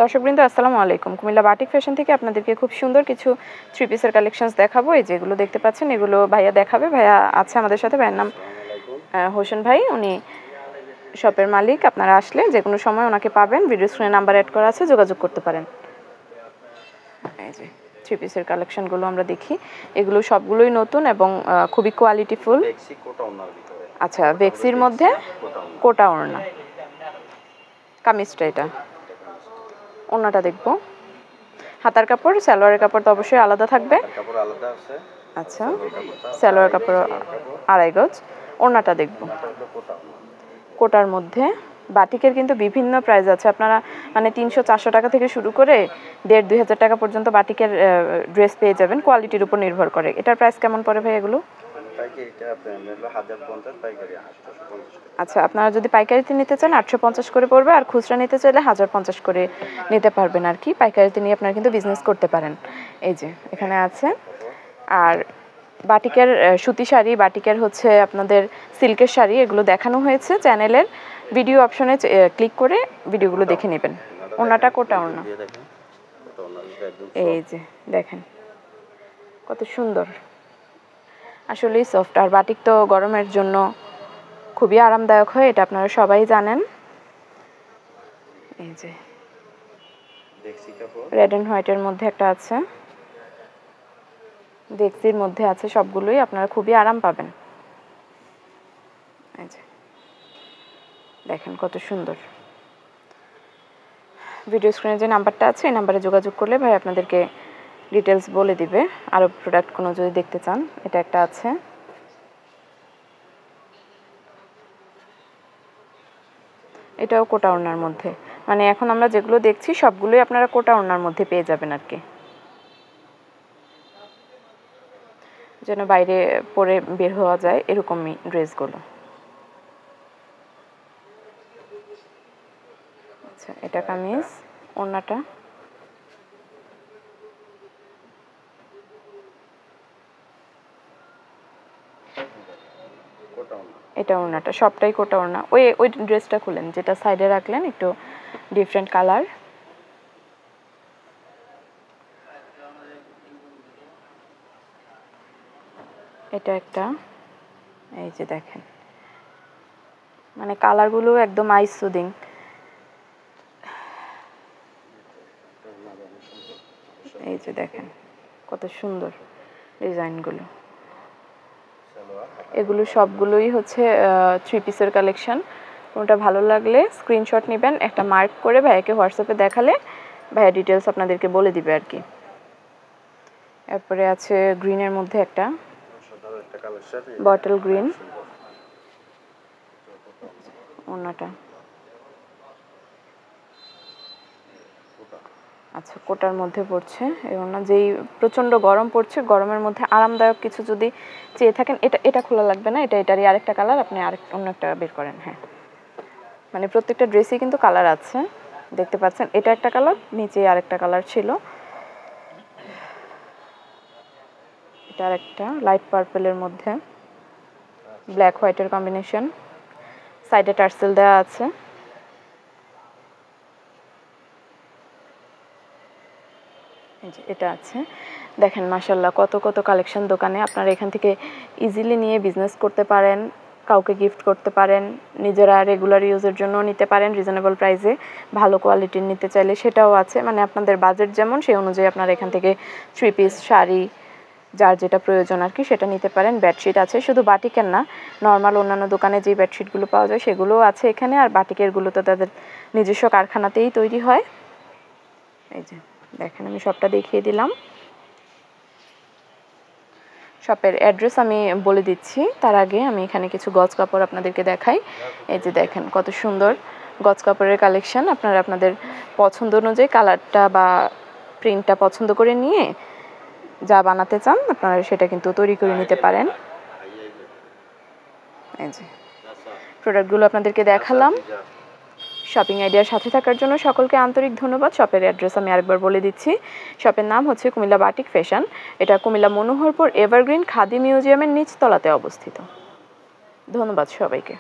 দর্শকবৃন্দ আসসালামু আলাইকুম। কুমিল্লা বাটিক ফ্যাশন থেকে আপনাদেরকে খুব সুন্দর কিছু থ্রি পিসের কালেকশনস দেখাবো। এই যেগুলো দেখতে পাচ্ছেন এগুলো ভাইয়া দেখাবে। ভাইয়া আছে আমাদের সাথে, ভাইয়ের নাম হোসেন ভাই, উনি শপের মালিক। আপনারা আসলে যে কোনো সময় ওনাকে পাবেন, ভিডিও স্ক্রিনে নাম্বার অ্যাড করা আছে, যোগাযোগ করতে পারেন। এই যে থ্রি পিসের কালেকশনগুলো আমরা দেখি, এগুলো সবগুলোই নতুন এবং খুবই কোয়ালিটিফুল। আচ্ছা, বেক্সির মধ্যে কোটা ওড়না, কামিজটা এটা, ওড়নাটা দেখবো। হাতার কাপড়, সালোয়ারের কাপড় তো অবশ্যই আলাদা থাকবে। আচ্ছা, সালোয়ার কাপড় 2.5 গজ, ওড়নাটা দেখবো। কোটার মধ্যে বাটিকের কিন্তু বিভিন্ন প্রাইস আছে, আপনারা মানে 300-400 টাকা থেকে শুরু করে 1500-2000 টাকা পর্যন্ত বাটিকের ড্রেস পেয়ে যাবেন, কোয়ালিটির উপর নির্ভর করে। এটার প্রাইস কেমন পড়ে ভাই এগুলো? আচ্ছা, আপনারা যদি পাইকারিতে নিতে চান 850 করে পড়বে, আর খুচরা নিতে চাইলে 1050 করে নিতে পারবেন আর কি। পাইকারিতে নিয়ে আপনারা কিন্তু বিজনেস করতে পারেন। এই যে এখানে আছে। আর বাটিকের সুতি শাড়ি, বাটিকের হচ্ছে আপনাদের সিল্কের শাড়ি, এগুলো দেখানো হয়েছে চ্যানেলের ভিডিও অপশনে, ক্লিক করে ভিডিওগুলো দেখে নেবেন। ওড়নাটা কোটা ওড়না, এই যে দেখেন কত সুন্দর, আসলেই সফট। আর বাটিক তো গরমের জন্য খুবই আরামদায়ক হয়, এটা আপনারা সবাই জানেন। এই যে রেড অ্যান্ড হোয়াইটের মধ্যে একটা আছে, ডেক্সির মধ্যে আছে, সবগুলোই আপনারা খুবই আরাম পাবেন। এই যে দেখেন কত সুন্দর। ভিডিও স্ক্রিনে যে নাম্বারটা আছে এই নাম্বারে যোগাযোগ করলে ভাই আপনাদেরকে ডিটেলস বলে দিবে, আরও প্রোডাক্ট কোনো যদি দেখতে চান। এটা একটা আছে, এটাও কোটা ওড়নার মধ্যে। মানে এখন আমরা যেগুলো দেখছি সবগুলোই আপনারা কোটা ওড়নার মধ্যে পেয়ে যাবেন আর কি, যেন বাইরে পরে বের হওয়া যায় এরকমই ড্রেসগুলো। আচ্ছা, এটা কামিজ, ওড়নাটা এটা, ওড়নাটা সবটাই কোটা ওড়না। ওই ড্রেসটা খুলেন যেটা সাইডে রাখলেন, একটু ডিফারেন্ট কালার। এটা একটা, এই যে দেখেন মানে কালারগুলো একদম আইস সুদিং। এই যে দেখেন কত সুন্দর ডিজাইনগুলো। এগুলো সবগুলোই হচ্ছে থ্রি পিসের কালেকশন। কোনটা ভালো লাগলে স্ক্রিনশট নেবেন, একটা মার্ক করে ভাইয়াকে হোয়াটসঅ্যাপে দেখালে ভাইয়া ডিটেলস আপনাদেরকে বলে দিবে আর কি। এরপরে আছে গ্রিনের মধ্যে একটা, বটল গ্রিন, ওড়নাটা আচ্ছা কোটার মধ্যে পড়ছে। এবং না, যেই প্রচণ্ড গরম পড়ছে, গরমের মধ্যে আরামদায়ক কিছু যদি চেয়ে থাকেন, এটা খোলা লাগবে না, এটারই আরেকটা কালার, আপনি অন্য একটা বের করেন। হ্যাঁ, মানে প্রত্যেকটা ড্রেসই কিন্তু কালার আছে, দেখতে পাচ্ছেন। এটা একটা কালার, নিচে আরেকটা কালার ছিল, এটা আরেকটা লাইট পার্পেলের মধ্যে ব্ল্যাক হোয়াইটের কম্বিনেশন, সাইডে টার্সেল দেওয়া আছে। এটা আছে, দেখেন মাশাআল্লাহ কত কত কালেকশন দোকানে। আপনারা এখান থেকে ইজিলি নিয়ে বিজনেস করতে পারেন, কাউকে গিফট করতে পারেন, নিজেরা রেগুলার ইউজের জন্য নিতে পারেন রিজনেবল প্রাইসে। ভালো কোয়ালিটির নিতে চাইলে সেটাও আছে, মানে আপনাদের বাজেট যেমন সেই অনুযায়ী আপনারা এখান থেকে থ্রি পিস, শাড়ি, যার যেটা প্রয়োজন আর কি সেটা নিতে পারেন। বেডশিট আছে, শুধু বাটিকের না, নর্মাল অন্যান্য দোকানে যে বেডশিটগুলো পাওয়া যায় সেগুলোও আছে এখানে। আর বাটিকেরগুলো তো তাদের নিজস্ব কারখানাতেই তৈরি হয়। এই যে দেখেন, আমি সবটা দেখিয়ে দিলাম। শপের অ্যাড্রেস আমি বলে দিচ্ছি, তার আগে আমি এখানে কিছু গজ কাপড় আপনাদেরকে দেখাই। এই যে দেখেন কত সুন্দর গজ কাপড়ের কালেকশন। আপনারা আপনাদের পছন্দ অনুযায়ী কালারটা বা প্রিন্টটা পছন্দ করে নিয়ে যা বানাতে চান আপনারা সেটা কিন্তু তৈরি করে নিতে পারেন। এই যে প্রোডাক্টগুলো আপনাদেরকে দেখালাম। শপিং আইডিয়ার সাথে থাকার জন্য সকলকে আন্তরিক ধন্যবাদ। শপের অ্যাড্রেস আমি আরেকবার বলে দিচ্ছি। শপের নাম হচ্ছে কুমিল্লা বাটিক ফ্যাশন। এটা কুমিল্লা মনোহরপুর এভারগ্রিন খাদি মিউজিয়ামের নিচতলাতে অবস্থিত। ধন্যবাদ সবাইকে।